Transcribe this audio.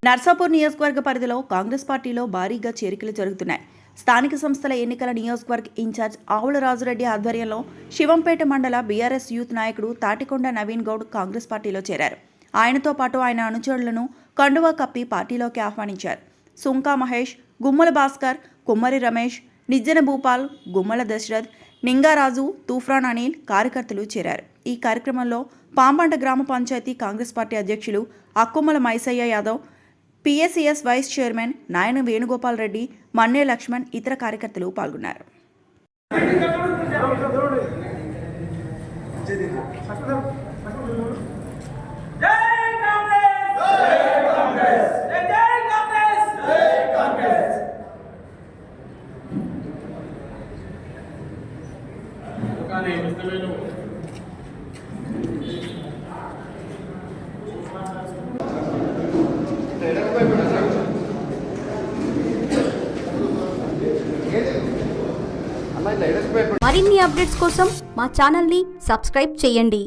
నర్సాపూర్ నియోజకవర్గ పరిధిలో కాంగ్రెస్ పార్టీలో భారీగా చేరికలు జరుగుతున్నాయి. స్థానిక సంస్థల ఎన్నికల నియోజకవర్గ ఇన్ఛార్జ్ ఆవుల రాజురెడ్డి ఆధ్వర్యంలో శివంపేట మండల బీఆర్ఎస్ యూత్ నాయకుడు తాటికొండ నవీన్ గౌడ్ కాంగ్రెస్ పార్టీలో చేరారు. ఆయనతో పాటు ఆయన అనుచరులను కండువా కప్పి పార్టీలోకి ఆహ్వానించారు. సుంకా మహేష్, గుమ్మల భాస్కర్, కుమ్మరి రమేష్, నిజ్జన భూపాల్, గుమ్మల దశరథ్, నింగారాజు, తూఫ్రాన్ అనిల్ కార్యకర్తలు చేరారు. ఈ కార్యక్రమంలో పాంబండ గ్రామ పంచాయతీ కాంగ్రెస్ పార్టీ అధ్యక్షులు Akkummala Maisayya Yadav, PSCS vice chairman Nayana Venugopal Reddy, మన్నే లక్ష్మణ్ ఇతర కార్యకర్తలు పాల్గొన్నారు. మరిన్ని అప్డేట్స్ కోసం మా ఛానల్ని సబ్స్క్రైబ్ చేయండి.